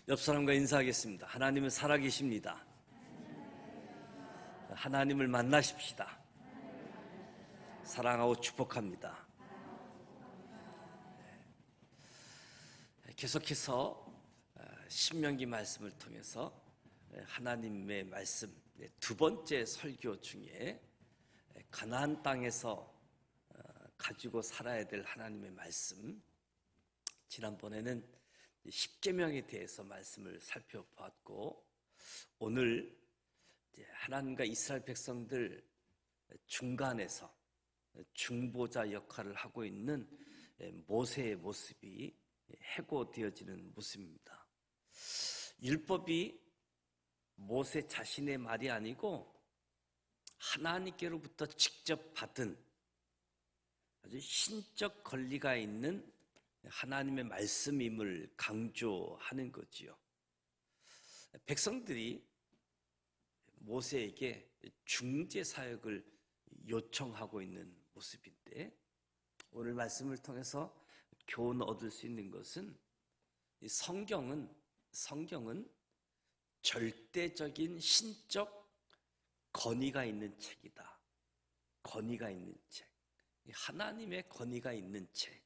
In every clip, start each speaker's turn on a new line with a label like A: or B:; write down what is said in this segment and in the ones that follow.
A: 옆 사람과 인사하겠습니다. 하나님은 살아계십니다. 하나님을 만나십시다. 사랑하고 축복합니다. 계속해서 신명기 말씀을 통해서 하나님의 말씀 두 번째 설교 중에 가나안 땅에서 가지고 살아야 될 하나님의 말씀, 지난번에는 십계명에 대해서 말씀을 살펴보았고, 오늘 하나님과 이스라엘 백성들 중간에서 중보자 역할을 하고 있는 모세의 모습이 해고되어지는 모습입니다. 율법이 모세 자신의 말이 아니고 하나님께로부터 직접 받은 아주 신적 권리가 있는 하나님의 말씀임을 강조하는 거지요. 백성들이 모세에게 중재 사역을 요청하고 있는 모습인데, 오늘 말씀을 통해서 교훈 얻을 수 있는 것은 성경은 절대적인 신적 권위가 있는 책이다. 권위가 있는 책, 하나님의 권위가 있는 책.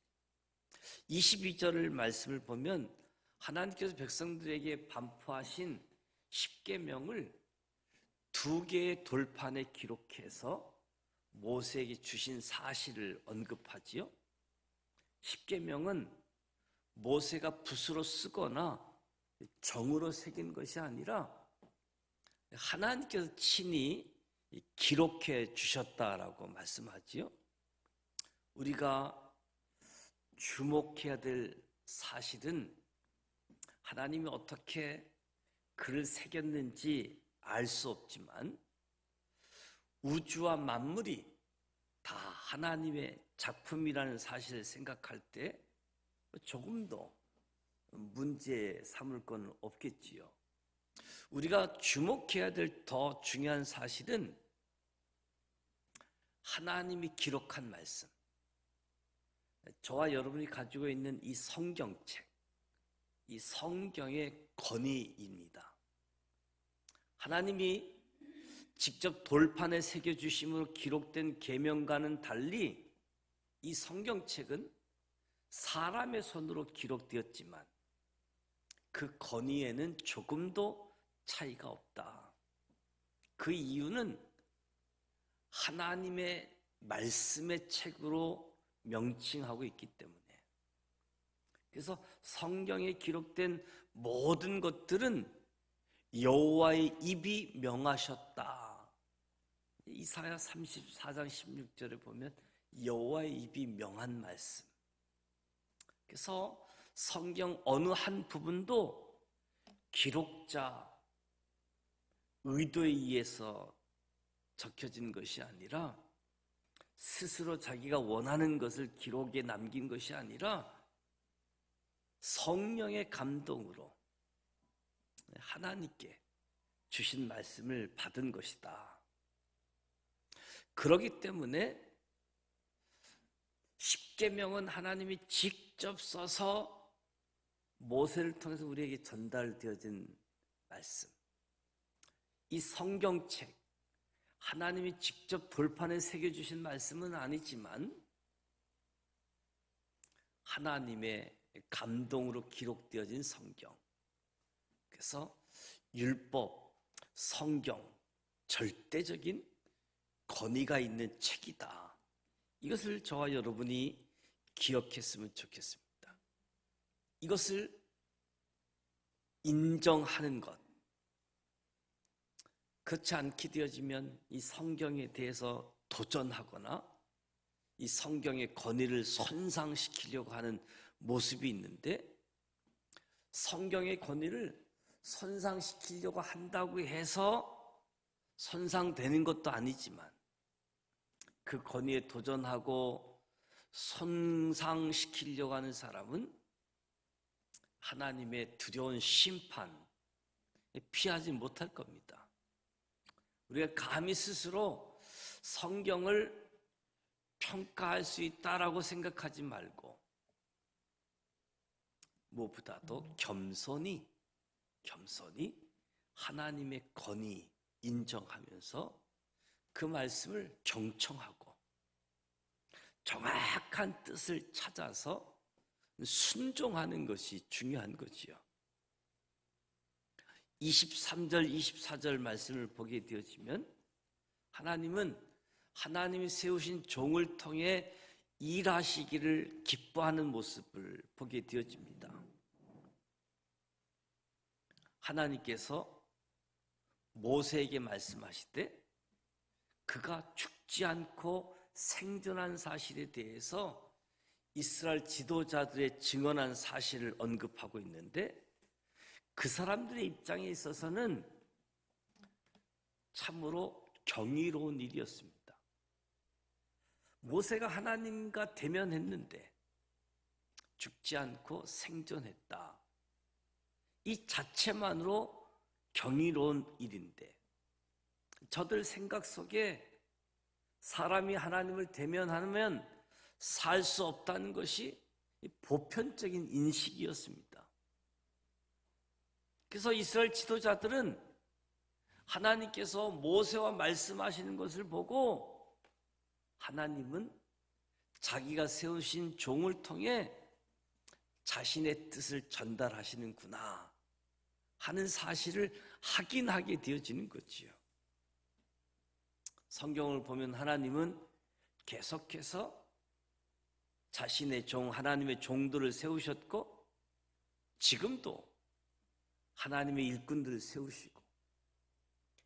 A: 22절 말씀을 보면 하나님께서 백성들에게 반포하신 십계명을 두 개의 돌판에 기록해서 모세에게 주신 사실을 언급하지요. 십계명은 모세가 붓으로 쓰거나 정으로 새긴 것이 아니라 하나님께서 친히 기록해 주셨다라고 말씀하지요. 우리가 주목해야 될 사실은 하나님이 어떻게 글을 새겼는지 알 수 없지만 우주와 만물이 다 하나님의 작품이라는 사실을 생각할 때 조금도 문제 삼을 건 없겠지요. 우리가 주목해야 될 더 중요한 사실은 하나님이 기록한 말씀, 저와 여러분이 가지고 있는 이 성경책, 이 성경의 권위입니다. 하나님이 직접 돌판에 새겨주심으로 기록된 계명과는 달리 이 성경책은 사람의 손으로 기록되었지만 그 권위에는 조금도 차이가 없다. 그 이유는 하나님의 말씀의 책으로 명칭하고 있기 때문에. 그래서 성경에 기록된 모든 것들은 여호와의 입이 명하셨다. 이사야 34장 16절에 보면 여호와의 입이 명한 말씀. 그래서 성경 어느 한 부분도 기록자 의도에 의해서 적혀진 것이 아니라, 스스로 자기가 원하는 것을 기록에 남긴 것이 아니라 성령의 감동으로 하나님께 주신 말씀을 받은 것이다. 그렇기 때문에 십계명은 하나님이 직접 써서 모세를 통해서 우리에게 전달되어진 말씀. 이 성경책, 하나님이 직접 돌판에 새겨주신 말씀은 아니지만 하나님의 감동으로 기록되어진 성경. 그래서 율법, 성경, 절대적인 권위가 있는 책이다. 이것을 저와 여러분이 기억했으면 좋겠습니다. 이것을 인정하는 것. 그렇지 않게 되어지면 이 성경에 대해서 도전하거나 이 성경의 권위를 손상시키려고 하는 모습이 있는데, 성경의 권위를 손상시키려고 한다고 해서 손상되는 것도 아니지만 그 권위에 도전하고 손상시키려고 하는 사람은 하나님의 두려운 심판 피하지 못할 겁니다. 우리가 감히 스스로 성경을 평가할 수 있다라고 생각하지 말고 무엇보다도 겸손히 겸손히 하나님의 권위 인정하면서 그 말씀을 경청하고 정확한 뜻을 찾아서 순종하는 것이 중요한 거지요. 23절, 24절 말씀을 보게 되어지면 하나님은 하나님이 세우신 종을 통해 일하시기를 기뻐하는 모습을 보게 되어집니다. 하나님께서 모세에게 말씀하시되 그가 죽지 않고 생존한 사실에 대해서 이스라엘 지도자들의 증언한 사실을 언급하고 있는데 그 사람들의 입장에 있어서는 참으로 경이로운 일이었습니다. 모세가 하나님과 대면했는데 죽지 않고 생존했다. 이 자체만으로 경이로운 일인데 저들 생각 속에 사람이 하나님을 대면하면 살 수 없다는 것이 보편적인 인식이었습니다. 그래서 이스라엘 지도자들은 하나님께서 모세와 말씀하시는 것을 보고 하나님은 자기가 세우신 종을 통해 자신의 뜻을 전달하시는구나 하는 사실을 확인하게 되어지는 거지요. 성경을 보면 하나님은 계속해서 자신의 종, 하나님의 종들을 세우셨고 지금도 하나님의 일꾼들을 세우시고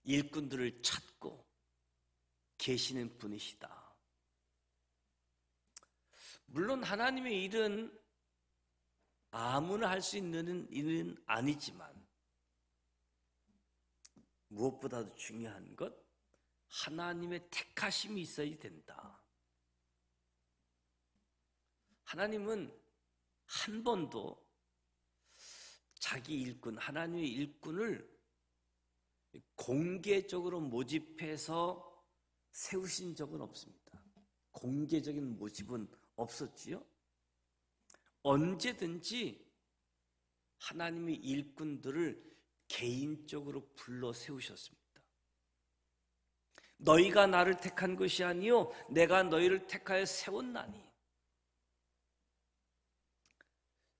A: 일꾼들을 찾고 계시는 분이시다. 물론 하나님의 일은 아무나 할 수 있는 일은 아니지만 무엇보다도 중요한 것 하나님의 택하심이 있어야 된다. 하나님은 한 번도 자기 일꾼, 하나님의 일꾼을 공개적으로 모집해서 세우신 적은 없습니다. 공개적인 모집은 없었지요. 언제든지 하나님의 일꾼들을 개인적으로 불러 세우셨습니다. 너희가 나를 택한 것이 아니요 내가 너희를 택하여 세웠나니.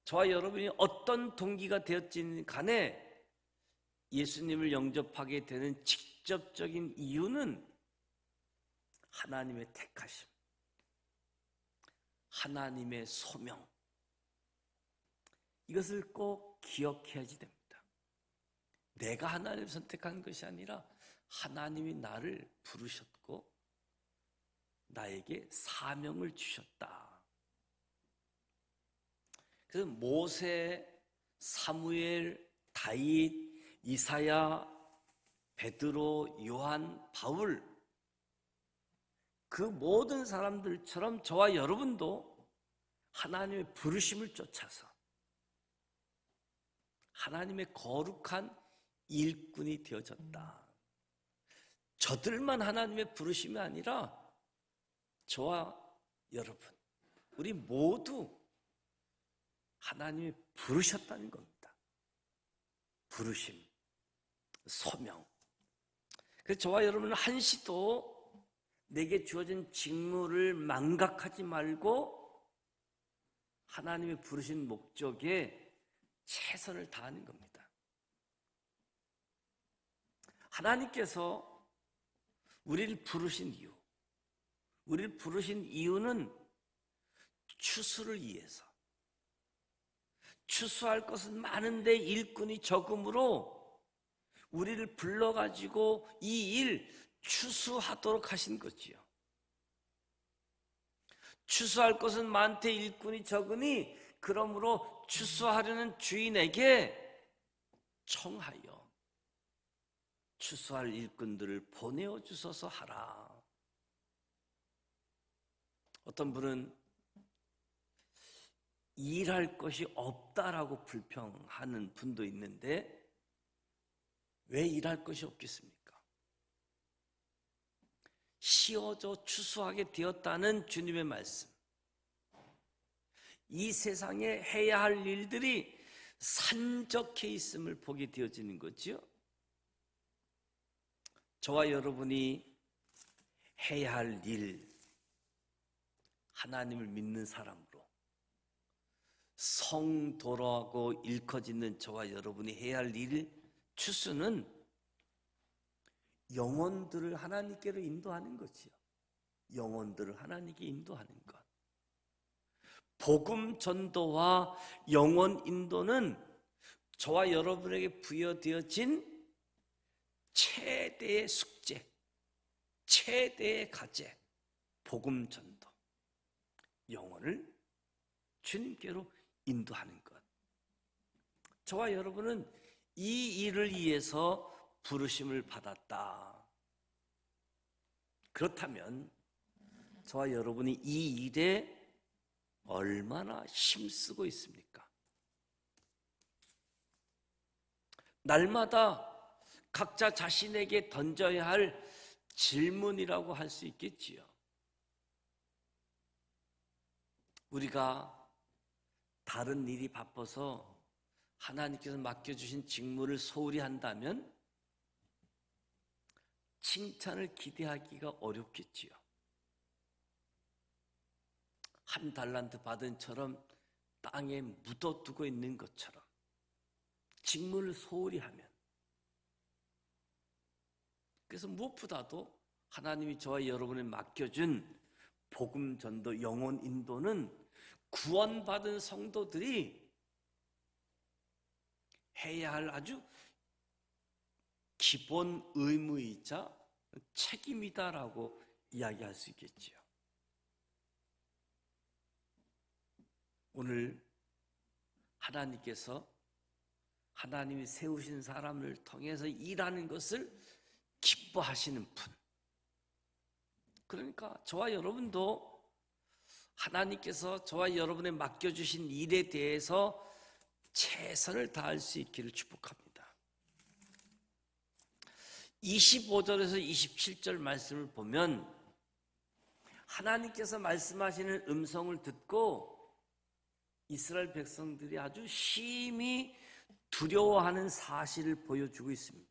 A: 저와 여러분이 어떤 동기가 되었든 간에 예수님을 영접하게 되는 직접적인 이유는 하나님의 택하심, 하나님의 소명, 이것을 꼭 기억해야지 됩니다. 내가 하나님을 선택한 것이 아니라 하나님이 나를 부르셨고 나에게 사명을 주셨다. 그래서 모세, 사무엘, 다윗, 이사야, 베드로, 요한, 바울 그 모든 사람들처럼 저와 여러분도 하나님의 부르심을 쫓아서 하나님의 거룩한 일꾼이 되어졌다. 저들만 하나님의 부르심이 아니라 저와 여러분, 우리 모두 하나님이 부르셨다는 겁니다. 부르심, 소명. 그래서 저와 여러분은 한시도 내게 주어진 직무를 망각하지 말고 하나님의 부르신 목적에 최선을 다하는 겁니다. 하나님께서 우리를 부르신 이유, 우리를 부르신 이유는 추수를 위해서. 추수할 것은 많은데 일꾼이 적음으로 우리를 불러가지고 이 일 추수하도록 하신 거지요. 추수할 것은 많되 일꾼이 적으니 그러므로 추수하려는 주인에게 청하여 추수할 일꾼들을 보내어 주소서 하라. 어떤 분은 일할 것이 없다라고 불평하는 분도 있는데 왜 일할 것이 없겠습니까? 쉬어져 추수하게 되었다는 주님의 말씀. 이 세상에 해야 할 일들이 산적해 있음을 보게 되어지는 거죠. 저와 여러분이 해야 할 일, 하나님을 믿는 사람으로 성도로하고 일커짓는 저와 여러분이 해야 할 일, 추수는 영혼들을 하나님께로 인도하는 거지요. 영혼들을 하나님께 인도하는 것. 복음 전도와 영혼 인도는 저와 여러분에게 부여되어진 최대의 숙제, 최대의 과제, 복음 전도, 영혼을 주님께로 인도하는 것. 저와 여러분은 이 일을 위해서 부르심을 받았다. 그렇다면 저와 여러분이 이 일에 얼마나 힘쓰고 있습니까? 날마다 각자 자신에게 던져야 할 질문이라고 할 수 있겠지요. 우리가 다른 일이 바빠서 하나님께서 맡겨주신 직무를 소홀히 한다면 칭찬을 기대하기가 어렵겠지요. 한 달란트 받은 처럼 땅에 묻어두고 있는 것처럼 직무를 소홀히 하면, 그래서 무엇보다도 하나님이 저와 여러분에 맡겨준 복음 전도, 영혼 인도는 구원받은 성도들이 해야 할 아주 기본 의무이자 책임이다라고 이야기할 수 있겠지요. 오늘 하나님께서 하나님이 세우신 사람을 통해서 일하는 것을 기뻐하시는 분, 그러니까 저와 여러분도 하나님께서 저와 여러분에 맡겨주신 일에 대해서 최선을 다할 수 있기를 축복합니다. 25절에서 27절 말씀을 보면 하나님께서 말씀하시는 음성을 듣고 이스라엘 백성들이 아주 심히 두려워하는 사실을 보여주고 있습니다.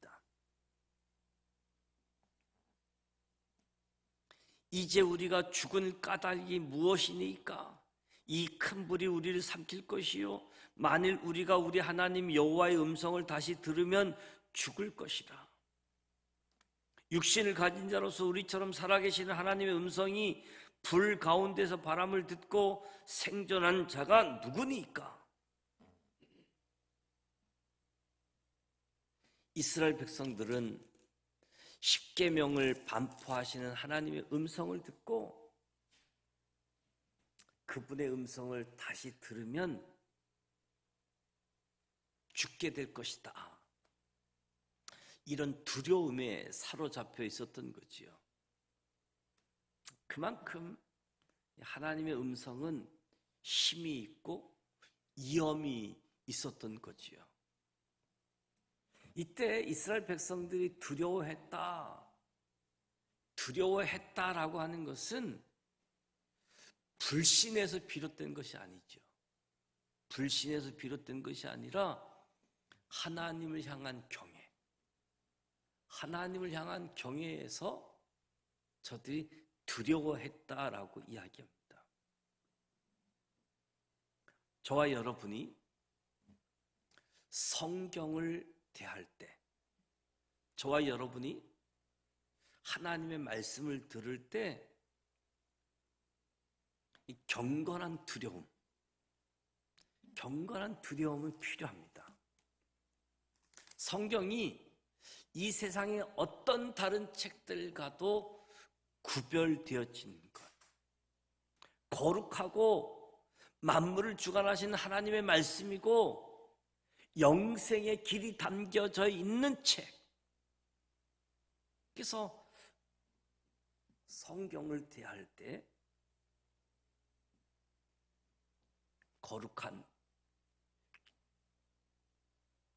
A: 이제 우리가 죽은 까닭이 무엇이니까? 이 큰 불이 우리를 삼킬 것이요 만일 우리가 우리 하나님 여호와의 음성을 다시 들으면 죽을 것이라. 육신을 가진 자로서 우리처럼 살아계시는 하나님의 음성이 불 가운데서 바람을 듣고 생존한 자가 누구니까? 이스라엘 백성들은 십계명을 반포하시는 하나님의 음성을 듣고 그분의 음성을 다시 들으면 죽게 될 것이다. 이런 두려움에 사로잡혀 있었던 거지요. 그만큼 하나님의 음성은 힘이 있고 위엄이 있었던 거지요. 이때 이스라엘 백성들이 두려워했다라고 하는 것은 불신에서 비롯된 것이 아니죠. 불신에서 비롯된 것이 아니라 하나님을 향한 경외, 하나님을 향한 경외에서 저들이 두려워했다라고 이야기합니다. 저와 여러분이 성경을 대할 때, 저와 여러분이 하나님의 말씀을 들을 때 이 경건한 두려움은 필요합니다. 성경이 이 세상의 어떤 다른 책들과도 구별되어진 것, 거룩하고 만물을 주관하시는 하나님의 말씀이고 영생의 길이 담겨져 있는 책. 그래서 성경을 대할 때 거룩한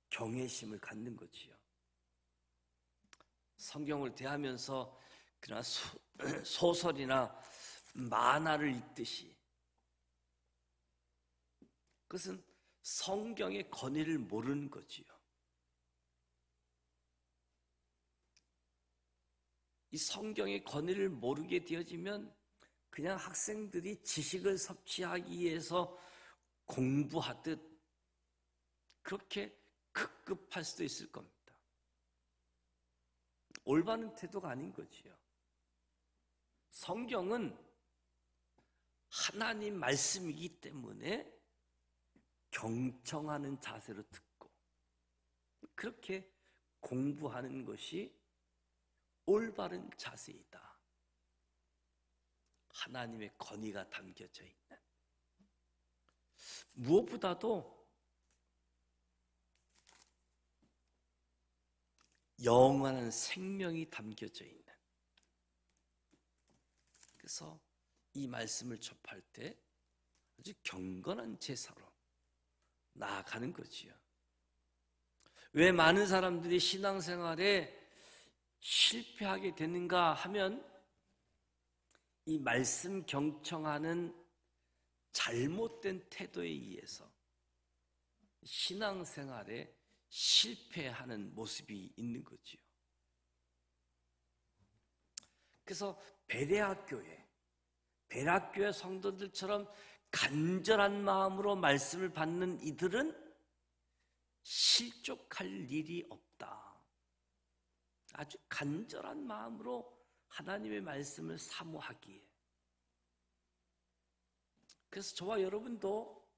A: 경외심을 갖는 거지요. 성경을 대하면서 그러나 소설이나 만화를 읽듯이, 그것은 성경의 권위를 모르는 거지요. 이 성경의 권위를 모르게 되어지면 그냥 학생들이 지식을 섭취하기 위해서 공부하듯 그렇게 급급할 수도 있을 겁니다. 올바른 태도가 아닌 거지요. 성경은 하나님 말씀이기 때문에 경청하는 자세로 듣고 그렇게 공부하는 것이 올바른 자세이다. 하나님의 권위가 담겨져 있는, 무엇보다도 영원한 생명이 담겨져 있는, 그래서 이 말씀을 접할 때 아주 경건한 제사로 나아가는 거지요. 왜 많은 사람들이 신앙생활에 실패하게 되는가 하면 이 말씀 경청하는 잘못된 태도에 의해서 신앙생활에 실패하는 모습이 있는 거지요. 그래서 베레아교회 성도들처럼 간절한 마음으로 말씀을 받는 이들은 실족할 일이 없다. 아주 간절한 마음으로 하나님의 말씀을 사모하기에. 그래서 저와 여러분도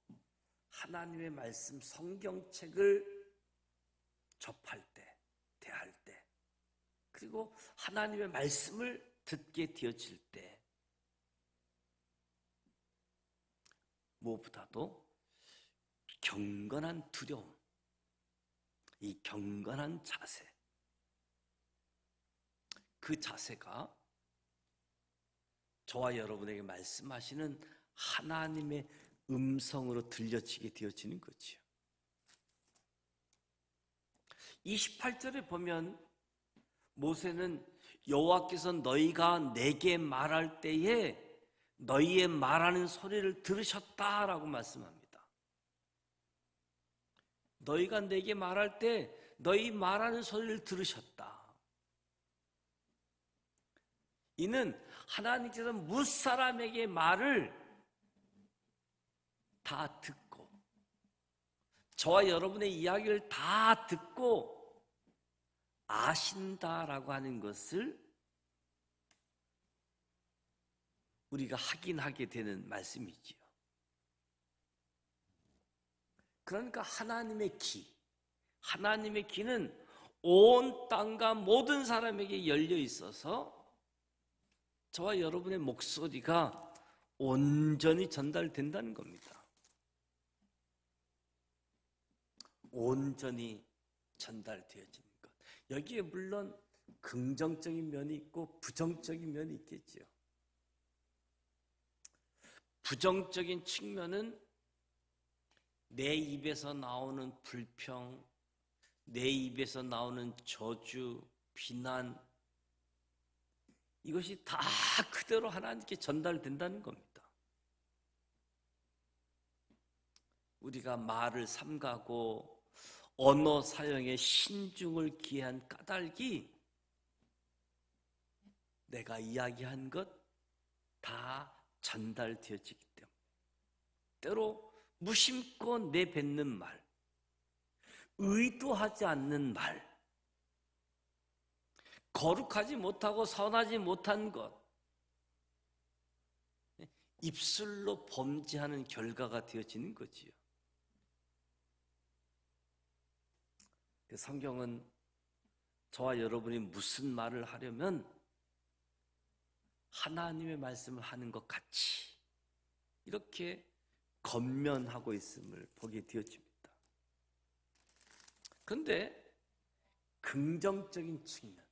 A: 하나님의 말씀, 성경책을 접할 때, 대할 때, 그리고 하나님의 말씀을 듣게 되어질 때 무엇보다도 경건한 두려움, 이 경건한 자세, 그 자세가 저와 여러분에게 말씀하시는 하나님의 음성으로 들려지게 되어지는 거지요. 28절에 보면 모세는 여호와께서 너희가 내게 말할 때에 너희의 말하는 소리를 들으셨다라고 말씀합니다. 너희가 내게 말할 때 너희 말하는 소리를 들으셨다. 이는 하나님께서 무사람에게 말을 다 듣고 저와 여러분의 이야기를 다 듣고 아신다라고 하는 것을 우리가 확인하게 되는 말씀이지요. 그러니까 하나님의 귀는 온 땅과 모든 사람에게 열려 있어서 저와 여러분의 목소리가 온전히 전달된다는 겁니다. 온전히 전달되어지는 것. 여기에 물론 긍정적인 면이 있고 부정적인 면이 있겠지요. 부정적인 측면은 내 입에서 나오는 불평, 내 입에서 나오는 저주, 비난, 이것이 다 그대로 하나님께 전달된다는 겁니다. 우리가 말을 삼가고 언어 사용에 신중을 기한 까닭이 내가 이야기한 것 다 전달되어지기 때문에 때로 무심코 내뱉는 말, 의도하지 않는 말, 거룩하지 못하고 선하지 못한 것, 입술로 범죄하는 결과가 되어지는 거지요. 성경은 저와 여러분이 무슨 말을 하려면 하나님의 말씀을 하는 것 같이 이렇게 권면하고 있음을 보게 되어집니다. 그런데 긍정적인 측면,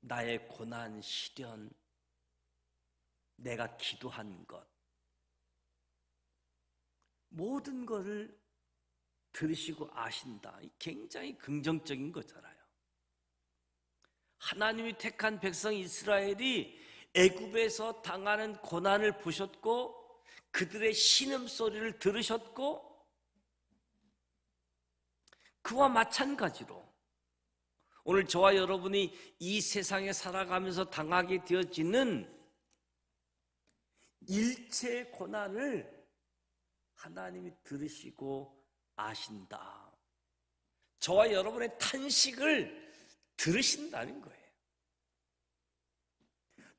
A: 나의 고난, 시련, 내가 기도한 것, 모든 것을 들으시고 아신다. 굉장히 긍정적인 거잖아요. 하나님이 택한 백성 이스라엘이 애굽에서 당하는 고난을 보셨고 그들의 신음소리를 들으셨고, 그와 마찬가지로 오늘 저와 여러분이 이 세상에 살아가면서 당하게 되어지는 일체의 고난을 하나님이 들으시고 아신다. 저와 여러분의 탄식을 들으신다는 거예요.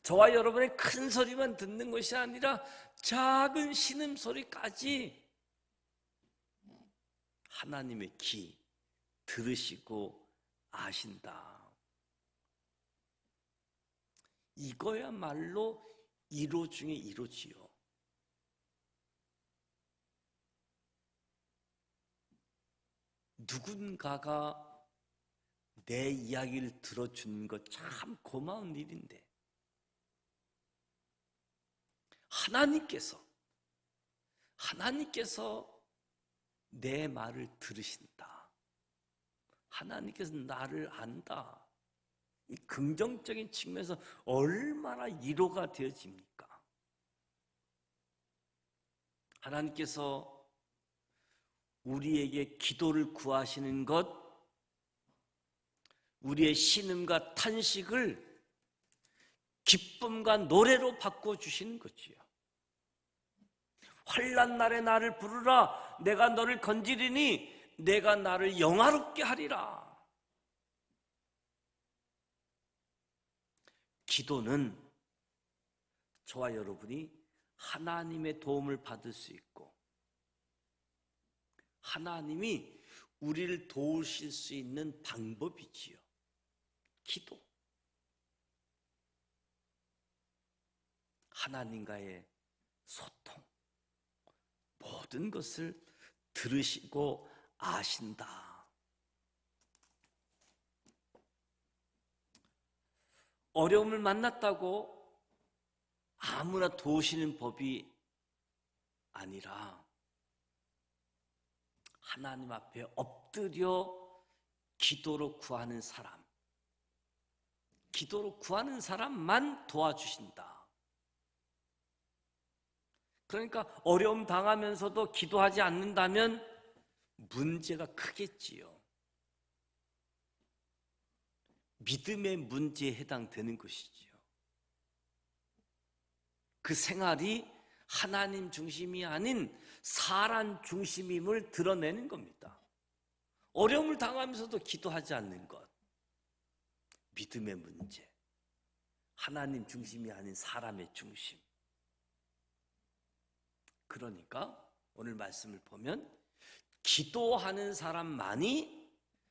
A: 저와 여러분의 큰 소리만 듣는 것이 아니라 작은 신음소리까지 하나님의 귀 들으시고 아신다. 이거야말로 1호 중에 1호지요. 누군가가 내 이야기를 들어주는 것 참 고마운 일인데, 하나님께서 내 말을 들으신다. 하나님께서 나를 안다. 이 긍정적인 측면에서 얼마나 위로가 되어집니까? 하나님께서 우리에게 기도를 구하시는 것, 우리의 신음과 탄식을 기쁨과 노래로 바꿔주시는 거지요. 환난 날에 나를 부르라. 내가 너를 건지리니 내가 나를 영화롭게 하리라. 기도는 저와 여러분이 하나님의 도움을 받을 수 있고, 하나님이 우리를 도우실 수 있는 방법이지요. 기도. 하나님과의 소통. 모든 것을 들으시고 아신다. 어려움을 만났다고 아무나 도우시는 법이 아니라 하나님 앞에 엎드려 기도로 구하는 사람, 기도로 구하는 사람만 도와주신다. 그러니까 어려움 당하면서도 기도하지 않는다면 문제가 크겠지요. 믿음의 문제에 해당되는 것이지요. 그 생활이 하나님 중심이 아닌 사람 중심임을 드러내는 겁니다. 어려움을 당하면서도 기도하지 않는 것, 믿음의 문제, 하나님 중심이 아닌 사람의 중심. 그러니까 오늘 말씀을 보면 기도하는 사람만이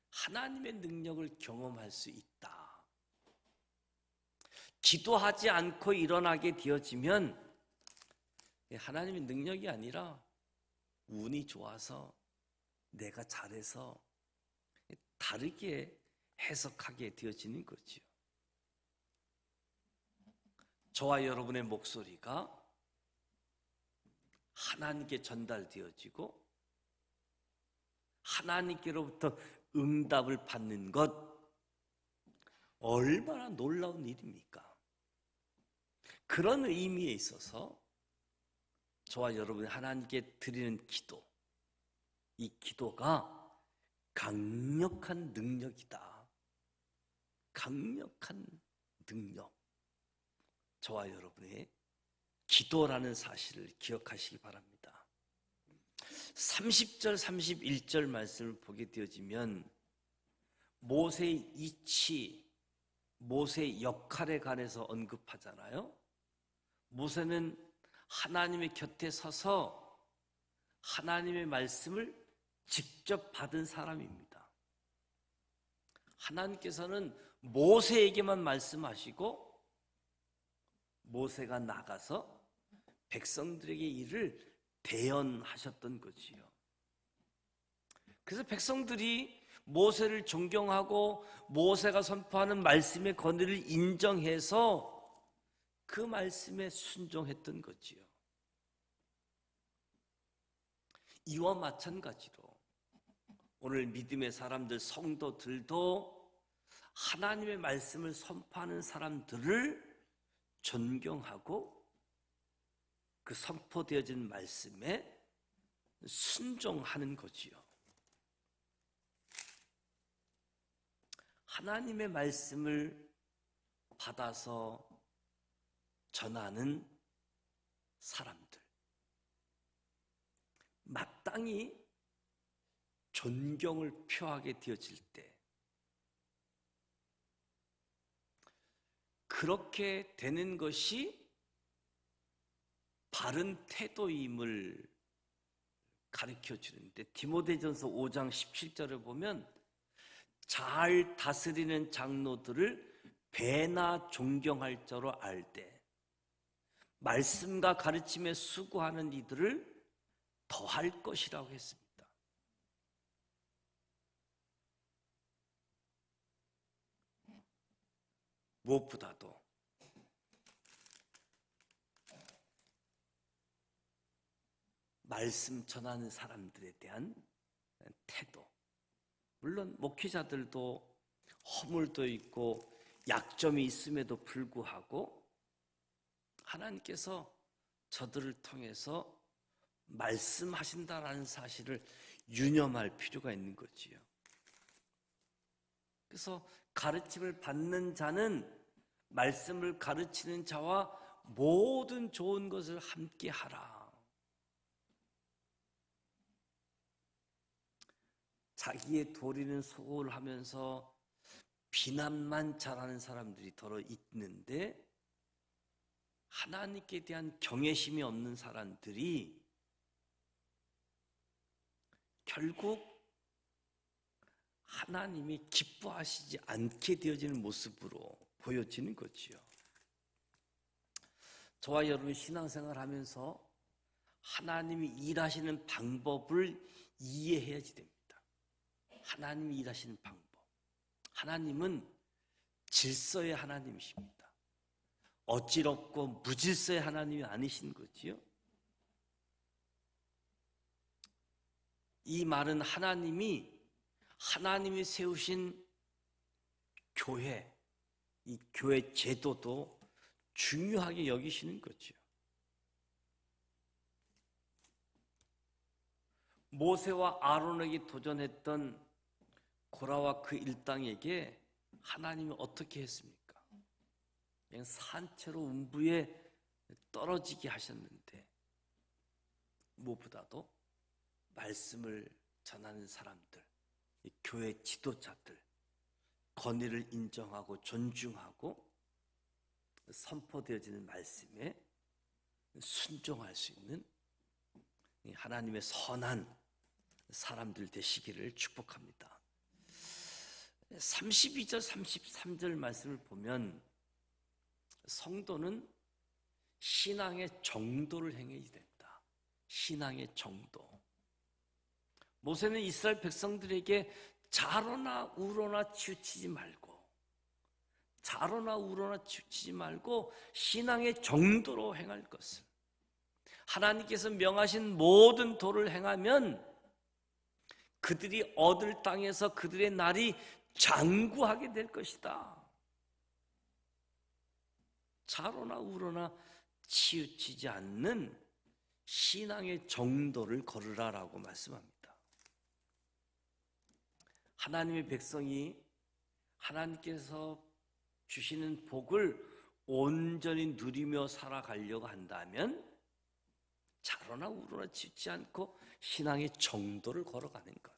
A: 하나님의 능력을 경험할 수 있다. 기도하지 않고 일어나게 되어지면 하나님의 능력이 아니라 운이 좋아서 내가 잘해서 다르게 해석하게 되어지는 거지요. 저와 여러분의 목소리가 하나님께 전달되어지고 하나님께로부터 응답을 받는 것, 얼마나 놀라운 일입니까? 그런 의미에 있어서 저와 여러분이 하나님께 드리는 기도, 이 기도가 강력한 능력이다. 강력한 능력. 저와 여러분의 기도라는 사실을 기억하시기 바랍니다. 30절, 31절 말씀을 보게 되어지면 모세의 이치, 모세의 역할에 관해서 언급하잖아요. 모세는 하나님의 곁에 서서 하나님의 말씀을 직접 받은 사람입니다. 하나님께서는 모세에게만 말씀하시고 모세가 나가서 백성들에게 이를 대언하셨던 거지요. 그래서 백성들이 모세를 존경하고 모세가 선포하는 말씀의 권위를 인정해서 그 말씀에 순종했던 거지요. 이와 마찬가지로 오늘 믿음의 사람들, 성도들도 하나님의 말씀을 선포하는 사람들을 존경하고 그 선포되어진 말씀에 순종하는 거지요. 하나님의 말씀을 받아서 전하는 사람들, 마땅히 존경을 표하게 되어질 때, 그렇게 되는 것이 바른 태도임을 가르쳐 주는데, 디모데전서 5장 17절에 보면 잘 다스리는 장로들을 배나 존경할 줄 알되 말씀과 가르침에 수고하는 이들을 더할 것이라고 했습니다. 무엇보다도 말씀 전하는 사람들에 대한 태도, 물론 목회자들도 허물도 있고 약점이 있음에도 불구하고 하나님께서 저들을 통해서 말씀하신다라는 사실을 유념할 필요가 있는 거지요. 그래서 가르침을 받는 자는 말씀을 가르치는 자와 모든 좋은 것을 함께 하라. 자기의 도리는 소홀 하면서 비난만 잘하는 사람들이 더러 있는데, 하나님께 대한 경외심이 없는 사람들이 결국 하나님이 기뻐하시지 않게 되어지는 모습으로 보여지는 거지요. 저와 여러분 신앙생활 하면서 하나님이 일하시는 방법을 이해해야지 됩니다. 하나님이 일하시는 방법. 하나님은 질서의 하나님이십니다. 어지럽고 무질서의 하나님이 아니신 거지요. 이 말은 하나님이 세우신 교회, 이 교회 제도도 중요하게 여기시는 거죠. 모세와 아론에게 도전했던 고라와 그 일당에게 하나님이 어떻게 했습니까? 그냥 산채로 음부에 떨어지게 하셨는데, 무엇보다도 말씀을 전하는 사람들, 교회 지도자들, 권위를 인정하고 존중하고 선포되어지는 말씀에 순종할 수 있는 하나님의 선한 사람들 되시기를 축복합니다. 32절, 33절 말씀을 보면 성도는 신앙의 정도를 행해야 된다. 신앙의 정도. 모세는 이스라엘 백성들에게 좌로나 우로나 치우치지 말고 신앙의 정도로 행할 것을, 하나님께서 명하신 모든 도를 행하면 그들이 얻을 땅에서 그들의 날이 장구하게 될 것이다. 좌로나 우로나 치우치지 않는 신앙의 정도를 걸으라라고 말씀합니다. 하나님의 백성이 하나님께서 주시는 복을 온전히 누리며 살아가려고 한다면 좌로나 우로나 치우치지 않고 신앙의 정도를 걸어가는 것.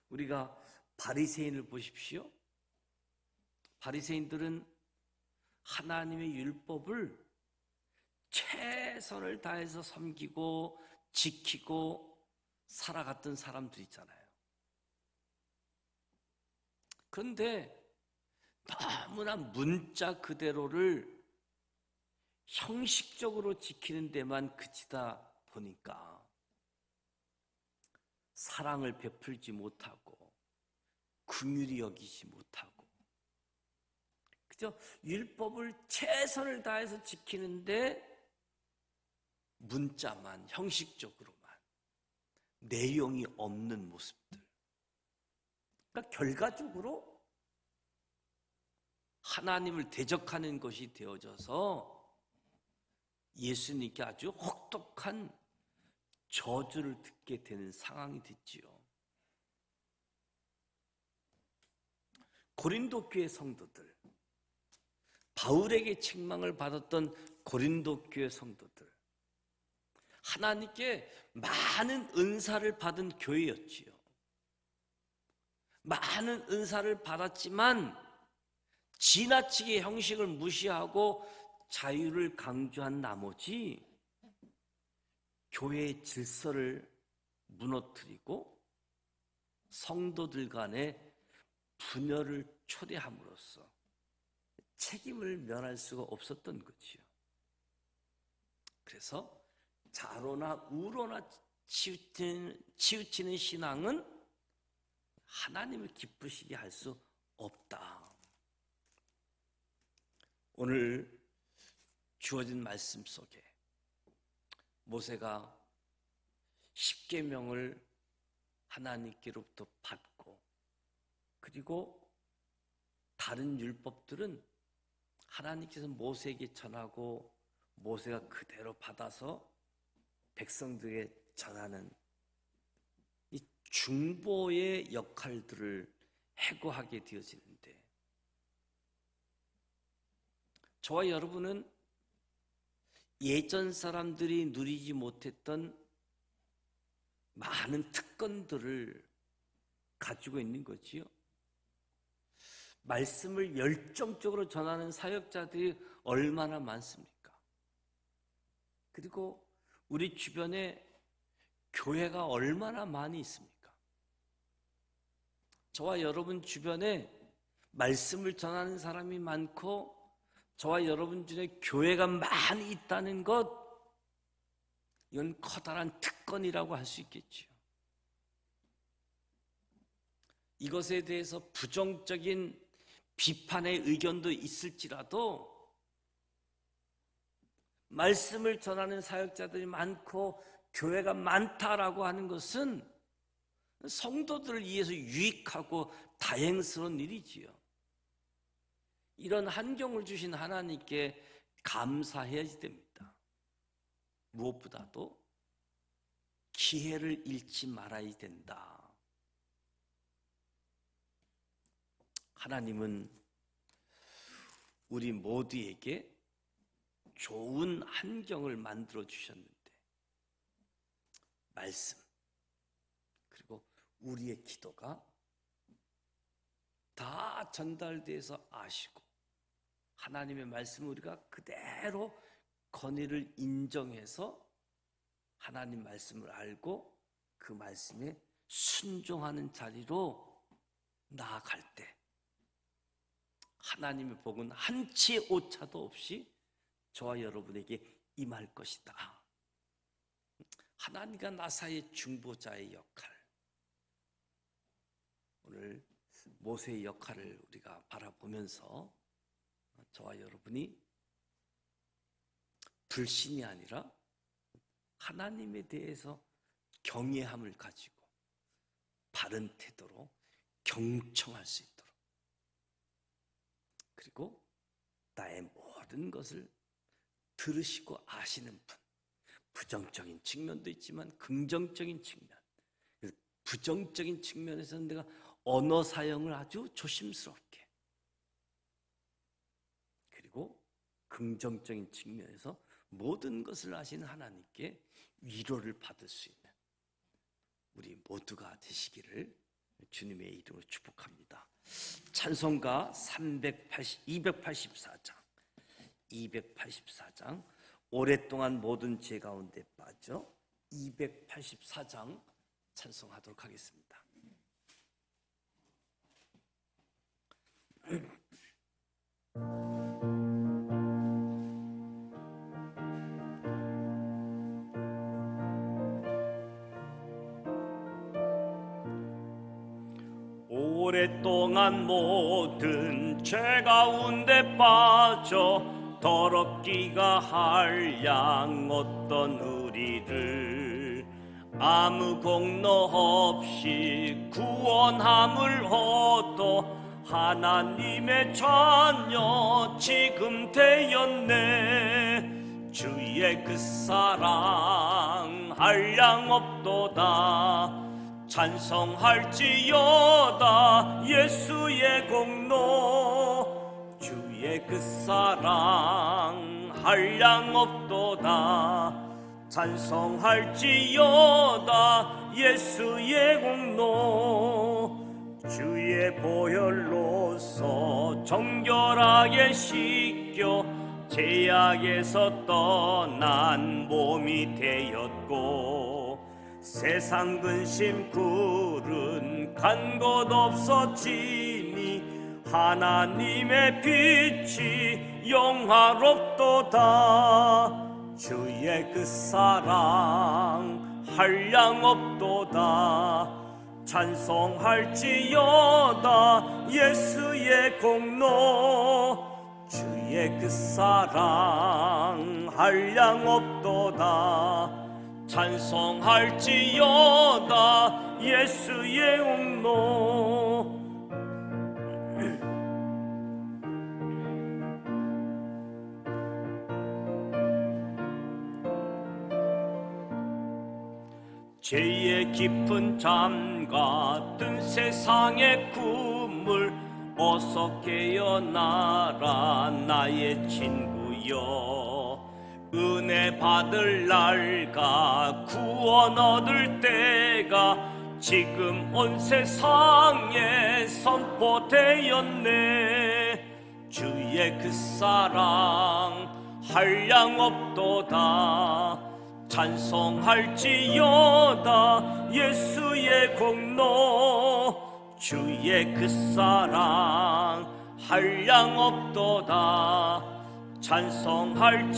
A: 우리가 바리새인을 보십시오. 바리새인들은 하나님의 율법을 최선을 다해서 섬기고 지키고 살아갔던 사람들 있잖아요. 그런데 너무나 문자 그대로를 형식적으로 지키는 데만 그치다 보니까 사랑을 베풀지 못하고 긍휼히 여기지 못하고 그저 율법을 최선을 다해서 지키는데 문자만, 형식적으로만, 내용이 없는 모습들. 그러니까 결과적으로 하나님을 대적하는 것이 되어져서 예수님께 아주 혹독한 저주를 듣게 되는 상황이 됐지요. 고린도 교회 성도들, 바울에게 책망을 받았던 고린도 교회 성도들, 하나님께 많은 은사를 받은 교회였지요. 많은 은사를 받았지만 지나치게 형식을 무시하고 자유를 강조한 나머지 교회의 질서를 무너뜨리고 성도들 간의 분열을 초래함으로써 책임을 면할 수가 없었던 거지요. 그래서 좌로나 우로나 치우치는 신앙은 하나님을 기쁘시게 할 수 없다. 오늘 주어진 말씀 속에 모세가 십계명을 하나님께로부터 받고, 그리고 다른 율법들은 하나님께서 모세에게 전하고 모세가 그대로 받아서 백성들에게 전하는 이 중보의 역할들을 해고하게 되어지는데, 저와 여러분은 예전 사람들이 누리지 못했던 많은 특권들을 가지고 있는 거지요. 말씀을 열정적으로 전하는 사역자들이 얼마나 많습니까? 그리고 우리 주변에 교회가 얼마나 많이 있습니까? 저와 여러분 주변에 말씀을 전하는 사람이 많고 저와 여러분 중에 교회가 많이 있다는 것, 이건 커다란 특권이라고 할 수 있겠지요. 이것에 대해서 부정적인 비판의 의견도 있을지라도 말씀을 전하는 사역자들이 많고 교회가 많다라고 하는 것은 성도들을 위해서 유익하고 다행스러운 일이지요. 이런 환경을 주신 하나님께 감사해야 됩니다. 무엇보다도 기회를 잃지 말아야 된다. 하나님은 우리 모두에게 좋은 환경을 만들어 주셨는데, 말씀 그리고 우리의 기도가 다 전달돼서 아시고 하나님의 말씀을 우리가 그대로 권위를 인정해서 하나님 말씀을 알고 그 말씀에 순종하는 자리로 나아갈 때 하나님의 복은 한치의 오차도 없이 저와 여러분에게 임할 것이다. 하나님과 나 사이의 중보자의 역할, 오늘 모세의 역할을 우리가 바라보면서 저와 여러분이 불신이 아니라 하나님에 대해서 경외함을 가지고 바른 태도로 경청할 수 있도록, 그리고 나의 모든 것을 들으시고 아시는 분, 부정적인 측면도 있지만 긍정적인 측면, 부정적인 측면에서는 내가 언어 사용을 아주 조심스럽게, 그리고 긍정적인 측면에서 모든 것을 아시는 하나님께 위로를 받을 수 있는 우리 모두가 되시기를 주님의 이름으로 축복합니다. 찬송가 284장 오랫동안 모든 죄 가운데 빠져 284장 찬송하도록 하겠습니다. 오랫동안 모든 죄 가운데 빠져 더럽기가 한량었던 우리를 아무 공로 없이 구원함을 얻어 하나님의 자녀 지금 되었네. 주의 그 사랑 한량 없도다. 찬송할지어다 예수의 공로. 주의 그 사랑 한량 없도다. 찬송할지어다 예수의 공로. 주의 보혈로서 정결하게 씻겨 죄악에서 떠난 몸이 되었고, 세상 근심 굴은 간 곳 없어지니 하나님의 빛이 영화롭도다. 주의 그 사랑 한량 없도다. 찬송할지어다 예수의 공로. 주의 그 사랑 한량 없도다. 찬송할지어다 예수의 공로. 죄의 깊은 잠과 뜬 세상의 꿈을 어서 깨어나라 나의 친구여. 은혜 받을 날과 구원 얻을 때가 지금 온 세상에 선포되었네. 주의 그 사랑 한량 없도다. 찬송할지어다 예수의 공로. 주의 그 사랑 한량 없도다. 찬송할지어다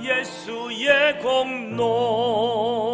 A: 예수의 공로.